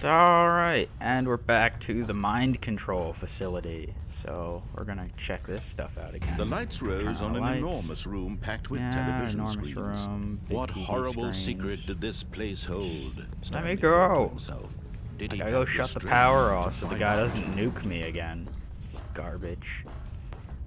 Alright, and we're back to the mind control facility. So, we're gonna check this stuff out again. The lights rose on an enormous room packed with television screens. What horrible secret did this place hold? Let me go! I gotta go shut the power off so the guy doesn't nuke me again. This is garbage.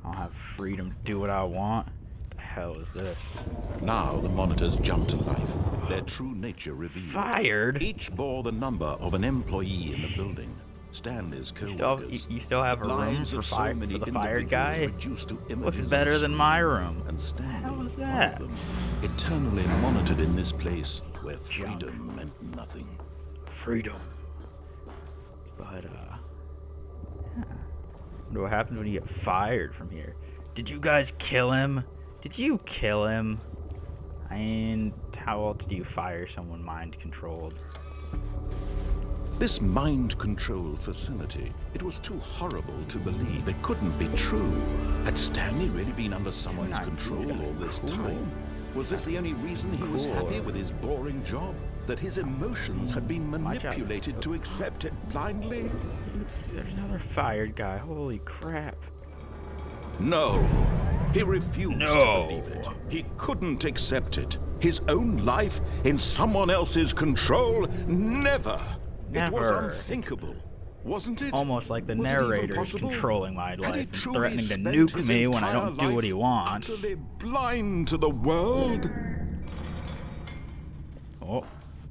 I'll have freedom to do what I want. What the hell is this? Now the monitors jumped to life, their true nature revealed. Fired? Each bore the number of an employee in the building. Stanley's co-workers. You still have a room for the fired guy? Looks better on than my room. And Stanley, What the hell is one that? of them, eternally monitored in this place where freedom meant nothing. Freedom. But, yeah. Wonder what happens when you get fired from here. Did you guys kill him? Did you kill him? I mean, how else do you fire someone mind-controlled? This mind control facility, it was too horrible to believe. It couldn't be true. Had Stanley really been under someone's control all this time? Was this the only reason he was happy with his boring job? That his emotions had been manipulated to accept it blindly? There's another fired guy. Holy crap. No. He refused to believe it. He couldn't accept it. His own life in someone else's control? Never. It was unthinkable, wasn't it? Almost like the narrator is controlling my life and threatening to nuke me when I don't do what he wants. Utterly blind to the world. Oh.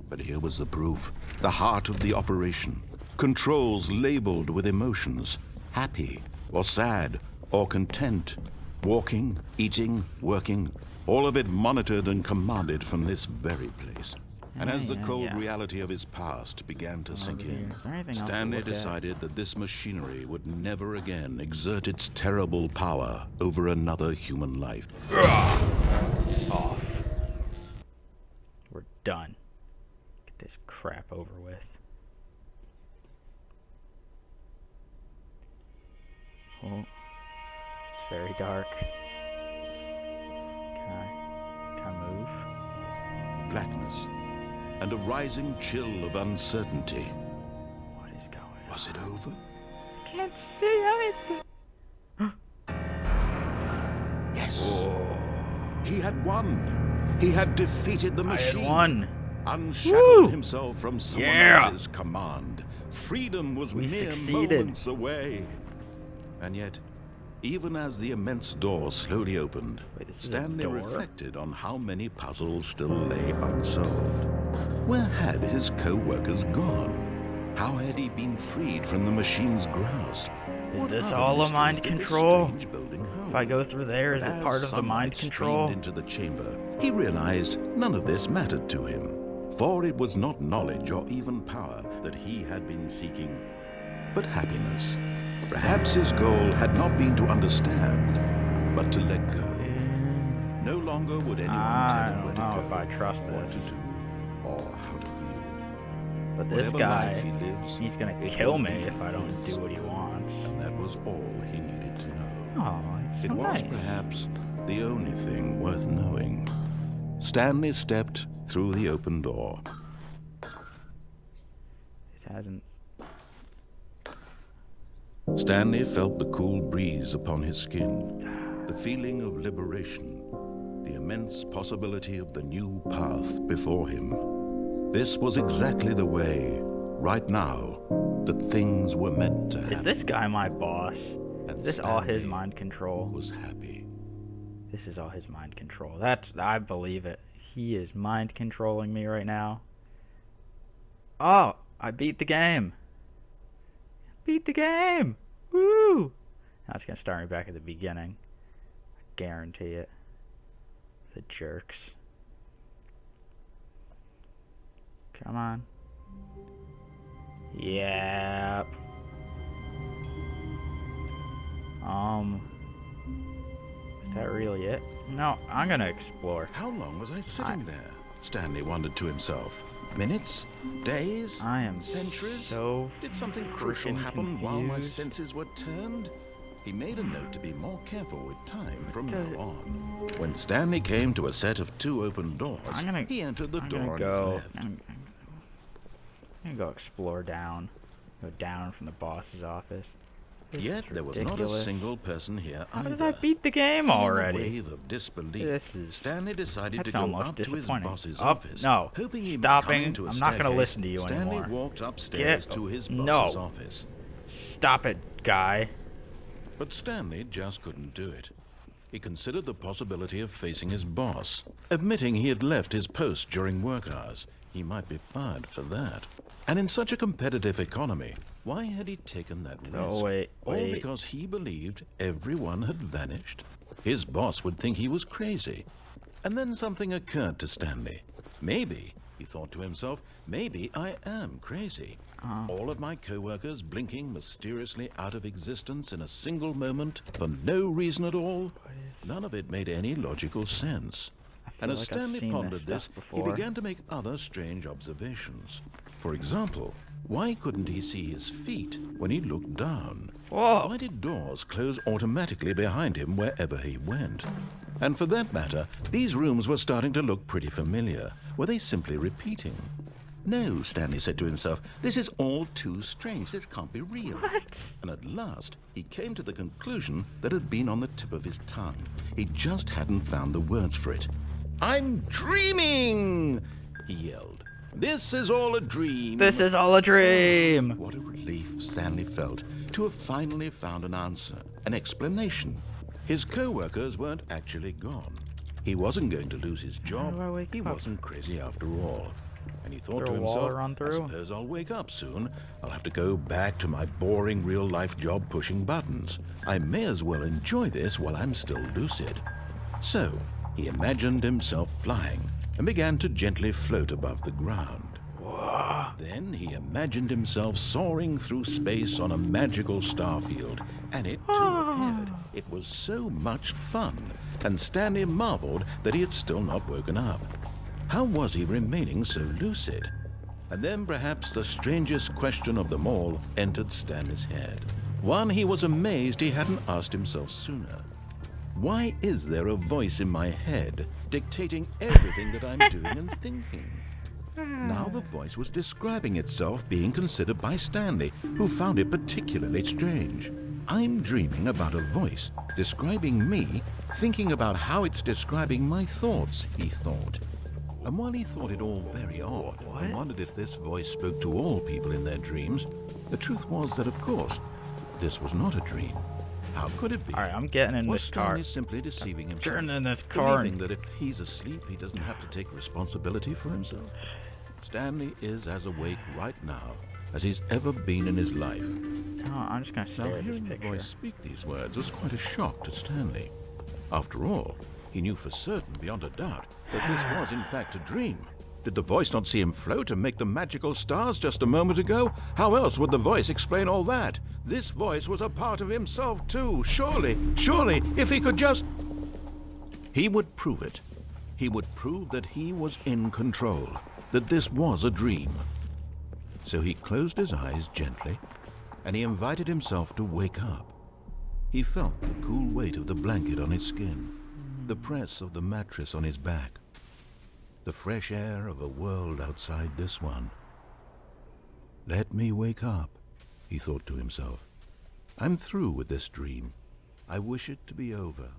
But here was the proof. The heart of the operation. Controls labeled with emotions. Happy, or sad, or content. Walking, eating, working. All of it monitored and commanded from this very place. And as the cold reality of his past began to sink in, Stanley decided that this machinery would never again exert its terrible power over another human life. Off. We're done. Get this crap over with. Oh, it's very dark. Can I move? Blackness. And a rising chill of uncertainty. What is going on? Was it over? I can't see anything. Yes. Oh. He had won. He had defeated the machine. I had won. Unshackled himself from someone else's command. Freedom was mere moments away. And yet, even as the immense door slowly opened, Stanley reflected on how many puzzles still lay unsolved. Where had his co-workers gone? How had he been freed from the machine's grasp? Is this all a mind control? If I go through there, is it part of the mind control? Into the chamber, he realized none of this mattered to him, for it was not knowledge or even power that he had been seeking, but happiness. Perhaps his goal had not been to understand, but to let go. No longer would anyone tell him where to go, if I trust what this. to do, or how to feel. But this Whatever guy, life he lives, he's gonna kill me if I don't do what he wants. And that was all he needed to know. Oh, it's so It was perhaps the only thing worth knowing. Stanley stepped through the open door. It hasn't. Stanley felt the cool breeze upon his skin, the feeling of liberation, the immense possibility of the new path before him. This was exactly the way, right now, that things were meant to happen. Is this guy my boss? And Is this all his mind control? Was happy. This is all his mind control. I believe it. He is mind controlling me right now. Oh, I beat the game. Beat the game! Woo! Now it's gonna start me back at the beginning. I guarantee it. The jerks. Come on. Yep. Is that really it? No, I'm gonna explore. How long was I sitting there? Stanley wondered to himself. Minutes? Days? I am centuries? so Did something crucial happen confused. while my senses were turned? He made a note to be more careful with time from now on. When Stanley came to a set of 2 open doors, he entered the door on his left. I'm I'm gonna go explore down. Go down from the boss's office. This Yet is there was not a ridiculous. single person here How either. did I beat the game Feeling already? a wave of disbelief, This is- Stanley decided to That's go almost up to his disappointing. boss's Oh, office. no. Hoping he would Stopping. come into a I'm not gonna staircase, listen to you Stanley anymore. walked upstairs Get- to his no. boss's office. Stop it, guy. But Stanley just couldn't do it. He considered the possibility of facing his boss. Admitting he had left his post during work hours, he might be fired for that. And in such a competitive economy, why had he taken that risk? Oh, wait. All because he believed everyone had vanished? His boss would think he was crazy. And then something occurred to Stanley. Maybe, he thought to himself, maybe I am crazy. All of my co-workers blinking mysteriously out of existence in a single moment for no reason at all. None of it made any logical sense. And as like I've Stanley seen pondered this this, stuff he before. began to make other strange observations. For example, why couldn't he see his feet when he looked down? Whoa. Why did doors close automatically behind him wherever he went? And for that matter, these rooms were starting to look pretty familiar. Were they simply repeating? No, Stanley said to himself, this is all too strange. This can't be real. What? And at last, he came to the conclusion that had been on the tip of his tongue. He just hadn't found the words for it. I'm dreaming, he yelled. This is all a dream. This is all a dream. What a relief Stanley felt to have finally found an answer, an explanation. His co-workers weren't actually gone. He wasn't going to lose his job. do I wake He up? wasn't crazy after all. And he thought there to a wall himself, to run I through? suppose I'll wake up soon. I'll have to go back to my boring real-life job pushing buttons. I may as well enjoy this while I'm still lucid. So, he imagined himself flying and began to gently float above the ground. Then he imagined himself soaring through space on a magical starfield, and it too appeared. It was so much fun, and Stanley marveled that he had still not woken up. How was he remaining so lucid? And then perhaps the strangest question of them all entered Stanley's head. One he was amazed he hadn't asked himself sooner. Why is there a voice in my head dictating everything that I'm doing and thinking? Now the voice was describing itself being considered by Stanley, who found it particularly strange. I'm dreaming about a voice describing me, thinking about how it's describing my thoughts, he thought. And while he thought it all very odd, and wondered if this voice spoke to all people in their dreams, the truth was that, of course, this was not a dream. How could it be? All right, I'm getting in Was this car. Stanley simply deceiving himself? Getting in this car. Believing that if he's asleep, he doesn't have to take responsibility for himself? Stanley is as awake right now as he's ever been in his life. No, I'm just gonna Now, stare at this hearing the picture. voice speak these words was quite a shock to Stanley. After all, he knew for certain, beyond a doubt, that this was in fact a dream. Did the voice not see him float and make the magical stars just a moment ago? How else would the voice explain all that? This voice was a part of himself too. Surely, if he could just... He would prove it. He would prove that he was in control, that this was a dream. So he closed his eyes gently, and he invited himself to wake up. He felt the cool weight of the blanket on his skin, the press of the mattress on his back, the fresh air of a world outside this one. Let me wake up, he thought to himself. I'm through with this dream. I wish it to be over.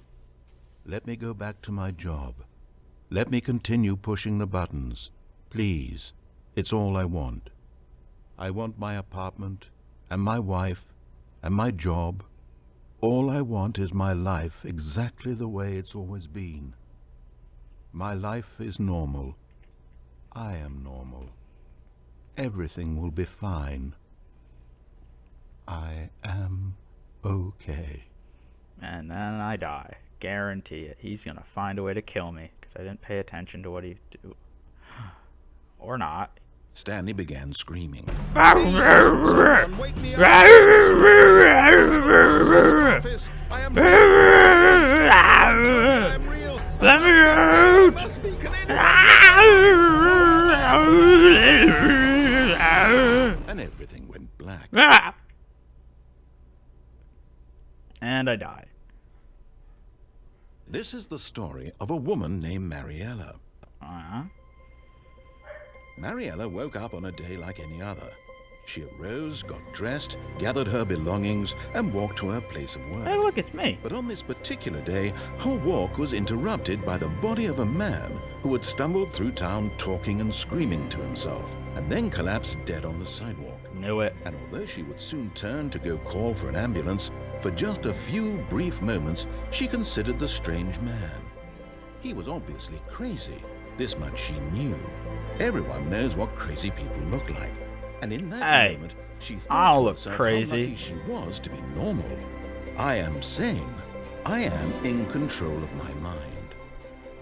Let me go back to my job. Let me continue pushing the buttons. Please, it's all I want. I want my apartment, and my wife, and my job. All I want is my life exactly the way it's always been. My life is normal. I am normal. Everything will be fine. I am okay. And then I die. Guarantee it. He's gonna find a way to kill me because I didn't pay attention to what he do. Or not. Stanley began screaming. Someone wake me up. Office. I am real. Let me I out! must be Canadian. And everything went black. And I die. This is the story of a woman named Mariella. Mariella woke up on a day like any other. She arose, got dressed, gathered her belongings, and walked to her place of work. Hey, look, it's me. But on this particular day, her walk was interrupted by the body of a man who had stumbled through town talking and screaming to himself, and then collapsed dead on the sidewalk. Knew it. And although she would soon turn to go call for an ambulance, for just a few brief moments, she considered the strange man. He was obviously crazy. This much she knew. Everyone knows what crazy people look like. And in that moment, she I thought don't to look herself crazy. how lucky she was to be normal. I am sane. I am in control of my mind.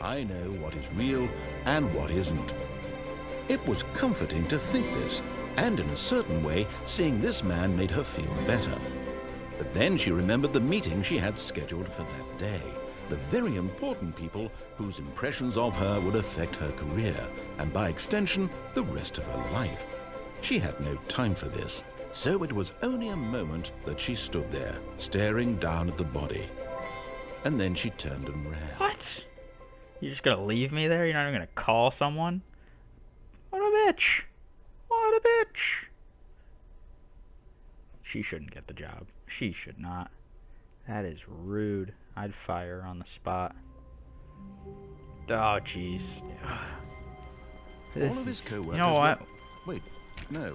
I know what is real and what isn't. It was comforting to think this, and in a certain way, seeing this man made her feel better. But then she remembered the meeting she had scheduled for that day. The very important people whose impressions of her would affect her career, and by extension, the rest of her life. She had no time for this, so it was only a moment that she stood there, staring down at the body. And then she turned and ran. What? You're just gonna leave me there? You're not even gonna call someone? What a bitch. What a bitch. She shouldn't get the job. She should not. That is rude. I'd fire her on the spot. Oh, jeez. All of his co-workers You know what? Wait, no.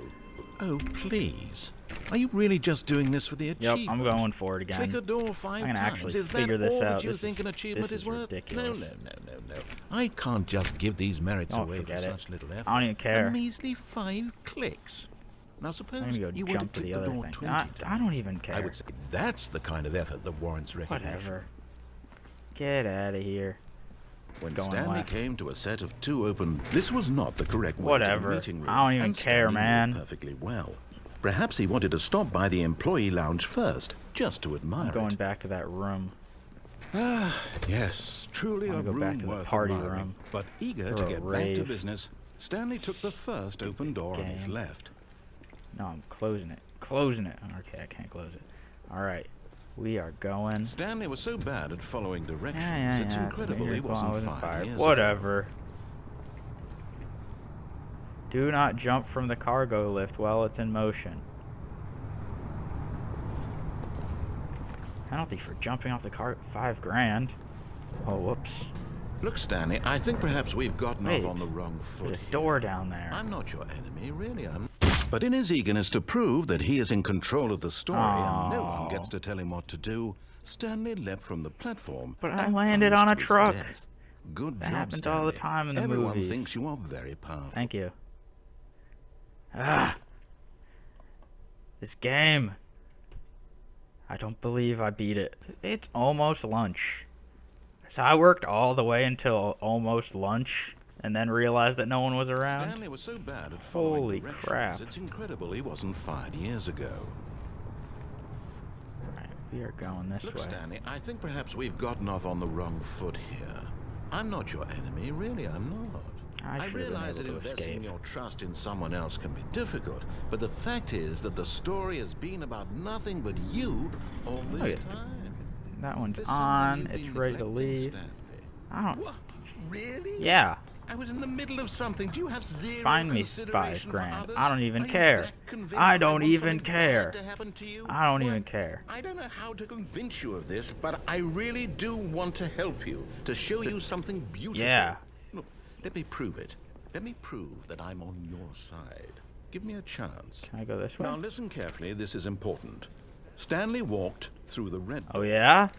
Oh, please. Are you really just doing this for the achievement? Yep, I'm going for it again. Click a door 5 I'm gonna times. actually Is figure that this all out. that you This think is- an achievement this is is worth? ridiculous. No. I can't just give these merits Don't away for forget it. such little effort. I don't even care. A measly 5 clicks. Now I'm suppose gonna go you were to jump to click the the other door thing. 20 I times. don't even care. I would say that's the kind of effort that warrants recognition. Whatever. Get out of here. When Going Stanley left. came to a set of 2 open, this was not the correct way Whatever. to the meeting room. I don't even and care, Stanley knew it man. perfectly well. Perhaps he wanted to stop by the employee lounge first, just to admire I'm going it. back to that room. Yes, truly I a wanna go back room to the worth party admiring. room. But eager Throw to a get back to rave. business, Stanley took the first open door on his game. left. No, I'm closing it. Closing it. Okay, I can't close it. Alright. We are going. Stanley was so bad at following directions, Yeah, it's it's a incredible he miracle I wasn't wasn't 5 fired. years ago. Whatever. Do not jump from the cargo lift while it's in motion. Penalty for jumping off the car. $5 grand. Oh, whoops. Look, Stanley, I think perhaps we've gotten Wait, off on the wrong foot There's a here. door down there. I'm not your enemy, really. But in his eagerness to prove that he is in control of the story and no one gets to tell him what to do, Stanley leapt from the platform. But I and landed on a plunged to his truck. death. Good That job, happens all the Stanley. time in the Everyone movies. thinks you are very powerful. Thank you. Ah. This game. I don't believe I beat it. It's almost lunch. So I worked all the way until almost lunch and then realized that no one was around. Stanley was so bad at following Holy directions, crap. it's incredible he wasn't 5 years ago. Alright, we are going this Look, way. Stanley, I think perhaps we've gotten off on the wrong foot here. I'm not your enemy, really, I'm not. I should have been realize that able to investing escape. your trust in someone else can be difficult, but the fact is that the story has been about nothing but you all this yeah. time. That one's There's someone on. you've It's been ready to neglecting, leave. Stanley. I don't. What? Really? Yeah. I was in the middle of something. Do you have zero Find me consideration $5 for grand. others? I don't even Are you care. that convinced I that don't want even something care. bad to happen to you? I don't What? even care. I don't know how to convince you of this, but I really do want to help you, to show you something beautiful. Yeah. Look, let me prove it. Let me prove that I'm on your side. Give me a chance. Can I go this way? Now listen carefully, this is important. Stanley walked through the red Oh yeah?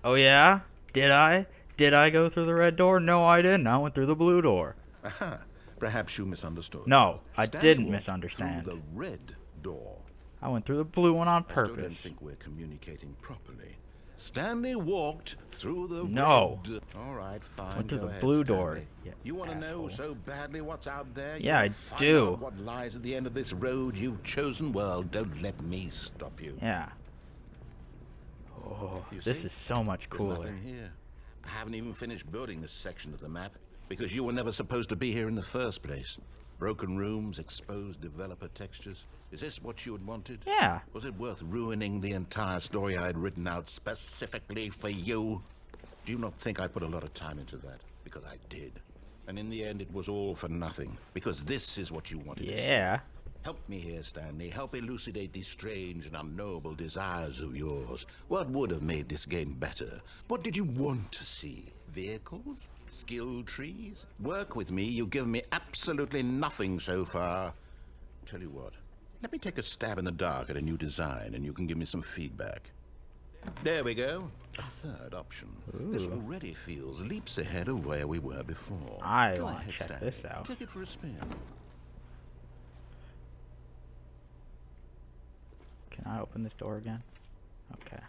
Oh yeah? Did I? Did I go through the red door? No, I didn't. I went through the blue door. Aha. Perhaps you misunderstood. No, I Stanley didn't walked misunderstand. Through the red door. I went through the blue one on I still don't purpose. think we're communicating properly. Stanley walked through the No. red. All right, fine. Went through go the ahead, blue Stanley. door, you You want to know asshole. so badly what's out there? Yeah, You I find do. out what lies at the end of this road you've chosen? Well, don't let me stop you. Yeah. Oh, You this see? is so much There's cooler. nothing here. I haven't even finished building this section of the map because you were never supposed to be here in the first place. Broken rooms, exposed developer textures. Is this what you had wanted? Yeah. Was it worth ruining the entire story I had written out specifically for you? Do you not think I put a lot of time into that? Because I did. And in the end, it was all for nothing, because this is what you wanted to see. Yeah. Help me here, Stanley. Help elucidate these strange and unknowable desires of yours. What would have made this game better? What did you want to see? Vehicles? Skill trees? Work with me. You've given me absolutely nothing so far. Tell you what, let me take a stab in the dark at a new design, and you can give me some feedback. There we go. A third option. This already feels leaps ahead of where we were before. I Go want to ahead, check Stanley. this out. Take it for a spin. Can I open this door again? Okay.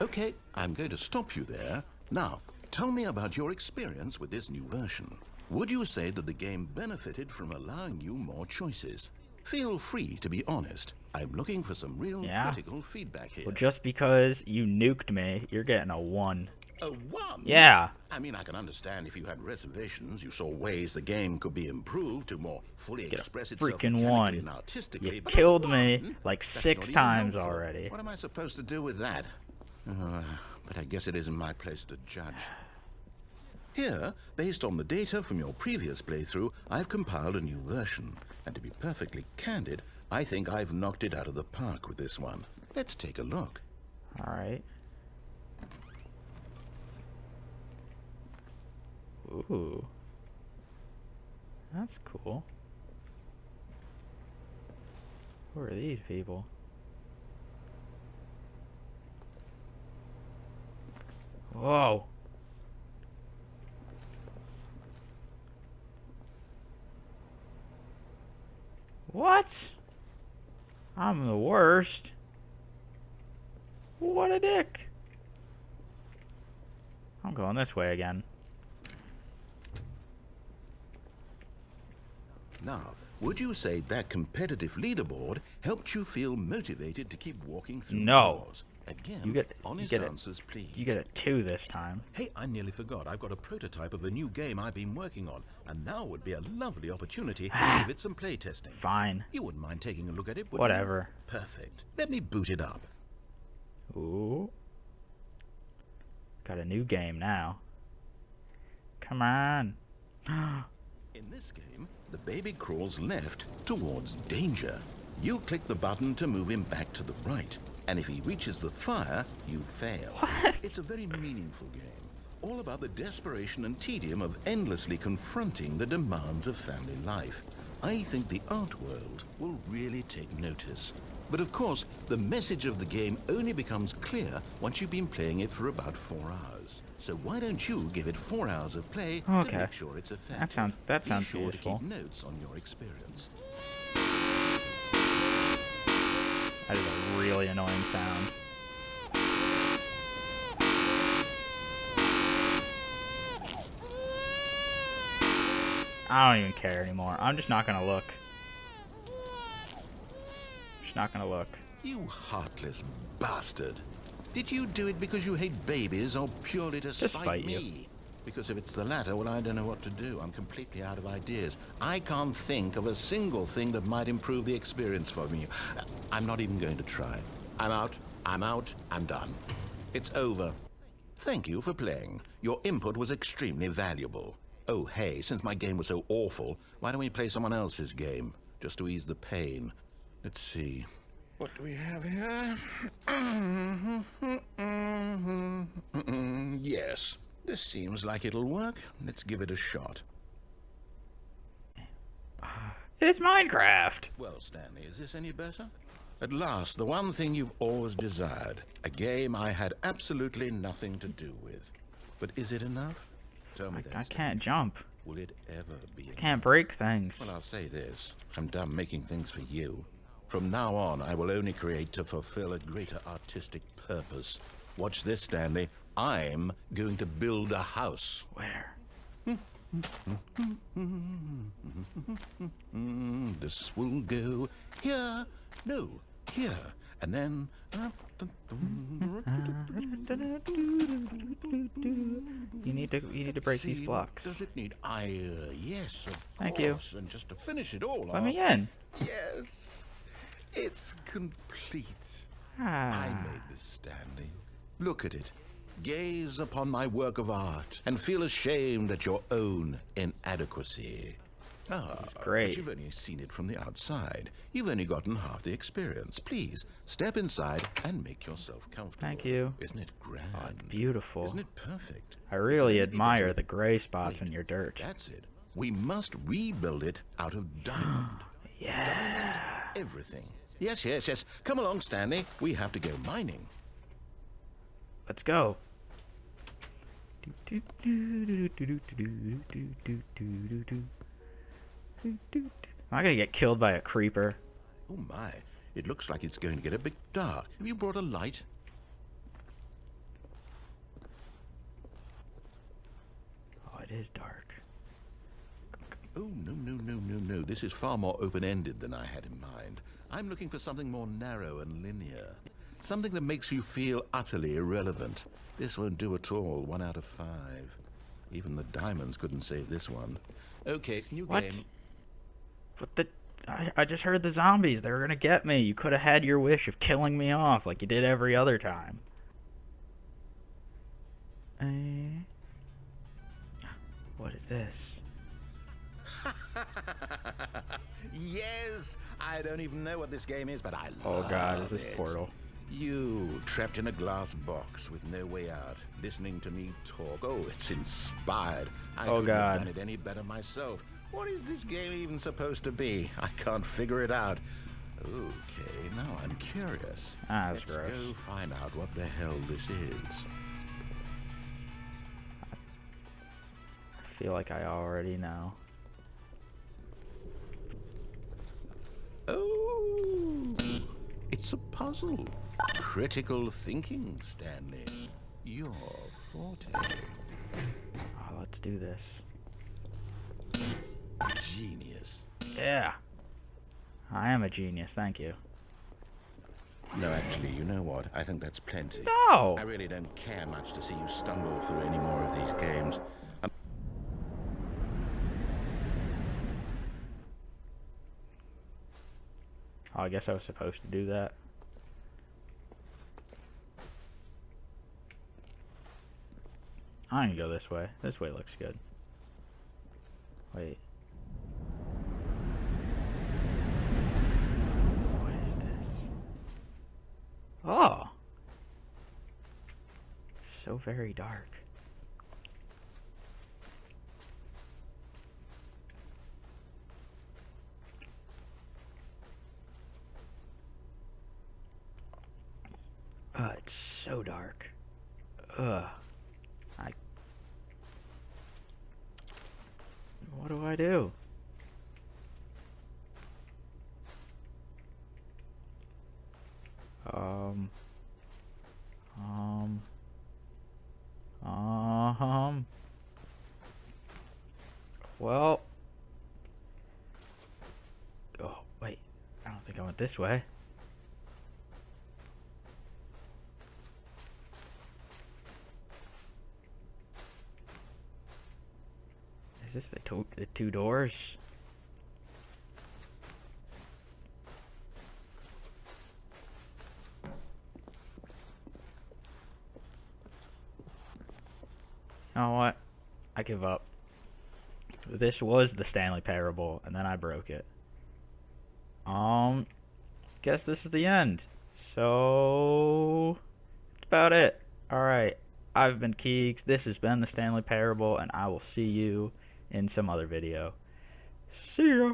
Okay, I'm going to stop you there. Now, tell me about your experience with this new version. Would you say that the game benefited from allowing you more choices? Feel free to be honest. I'm looking for some real critical feedback here. Well, just because you nuked me, you're getting a 1. A 1? Yeah. I mean, I can understand if you had reservations, you saw ways the game could be improved to more fully express itself freaking mechanically 1. and artistically. You but killed a me 1? like That's 6 not even times helpful. already. What am I supposed to do with that? But I guess it isn't my place to judge. Here, based on the data from your previous playthrough, I've compiled a new version. And to be perfectly candid, I think I've knocked it out of the park with this one. Let's take a look. Alright. Ooh. That's cool. Who are these people? Whoa. What? I'm the worst. What a dick. I'm going this way again. Now, would you say that competitive leaderboard helped you feel motivated to keep walking through No. doors? Again, You get honest answers, please. You get a 2 this time. Hey, I nearly forgot. I've got a prototype of a new game I've been working on, and now would be a lovely opportunity to give it some playtesting. Fine. You wouldn't mind taking a look at it, would Whatever. you? Perfect. Let me boot it up. Ooh. Got a new game now. Come on. In this game, the baby crawls left towards danger. You click the button to move him back to the right, and if he reaches the fire, you fail. What? It's a very meaningful game, all about the desperation and tedium of endlessly confronting the demands of family life. I think the art world will really take notice. But of course, the message of the game only becomes clear once you've been playing it for about 4 hours. So why don't you give it 4 hours of play to make sure it's effective? That sounds Be sure useful. to keep notes on your experience. That is a really annoying sound. I don't even care anymore. I'm just not gonna look. Just not gonna look. You heartless bastard. Did you do it because you hate babies or purely to spite me? you. Because if it's the latter, well, I don't know what to do. I'm completely out of ideas. I can't think of a single thing that might improve the experience for me. I'm not even going to try. I'm out. I'm done. It's over. Thank you for playing. Your input was extremely valuable. Oh, hey, since my game was so awful, why don't we play someone else's game? Just to ease the pain. Let's see. What do we have here? Yes, this seems like it'll work. Let's give it a shot. It's Minecraft! Well, Stanley, is this any better? At last, the one thing you've always desired. A game I had absolutely nothing to do with. But is it enough? Tell me that, I Stanley. can't jump. Will it ever be enough? Can't break things. Well, I'll say this. I'm done making things for you. From now on, I will only create to fulfill a greater artistic purpose. Watch this, Stanley. I'm going to build a house. Where? This will go here. No, here. And then... You need to break these See, blocks. Does it need... yes, of Thank you. course. And just to finish it all Let off... me in. Yes, it's complete. Ah. I made this, Stanley. Look at it. Gaze upon my work of art and feel ashamed at your own inadequacy. Ah, great. but you've only seen it from the outside. You've only gotten half the experience. Please, step inside and make yourself comfortable. Thank you. Isn't it grand? Oh, it's beautiful. Isn't it perfect? I really It's admire really the gray spots Wait, in your dirt. That's it. We must rebuild it out of diamond. Yeah. Everything. Yes, yes, yes. Come along, Stanley. We have to go mining. Let's go. Am I gonna get killed by a creeper? Oh my, it looks like it's going to get a bit dark. Have you brought a light? Oh, it is dark. Oh, no. This is far more open-ended than I had in mind. I'm looking for something more narrow and linear. Something that makes you feel utterly irrelevant. This won't do at all. 1 out of 5. Even the diamonds couldn't save this one. Okay, new What? game. What the? I just heard the zombies. They were gonna get me. You could have had your wish of killing me off like you did every other time. What is this? Yes! I don't even know what this game is, but I love Oh god, is this it. Portal? You, trapped in a glass box with no way out, listening to me talk. Oh, it's inspired. I Oh, couldn't God. have done it any better myself. What is this game even supposed to be? I can't figure it out. Okay, now I'm curious. Ah, that's Let's gross. go find out what the hell this is. I feel like I already know. Oh, it's a puzzle. Critical thinking, Stanley. Your forte. Oh, let's do this. Genius. Yeah. I am a genius, thank you. No, actually, you know what? I think that's plenty. No! I really don't care much to see you stumble through any more of these games. Oh, I guess I was supposed to do that. I'm gonna go this way. This way looks good. Wait. What is this? Oh! It's so very dark. It's so dark. Ugh. What do I do? Um. Well. Oh, wait. I don't think I went this way. Is this the two doors? You know what? I give up. This was the Stanley Parable, and then I broke it. Guess this is the end. So, that's about it. Alright, I've been Keegs, this has been the Stanley Parable, and I will see you in some other video. See ya!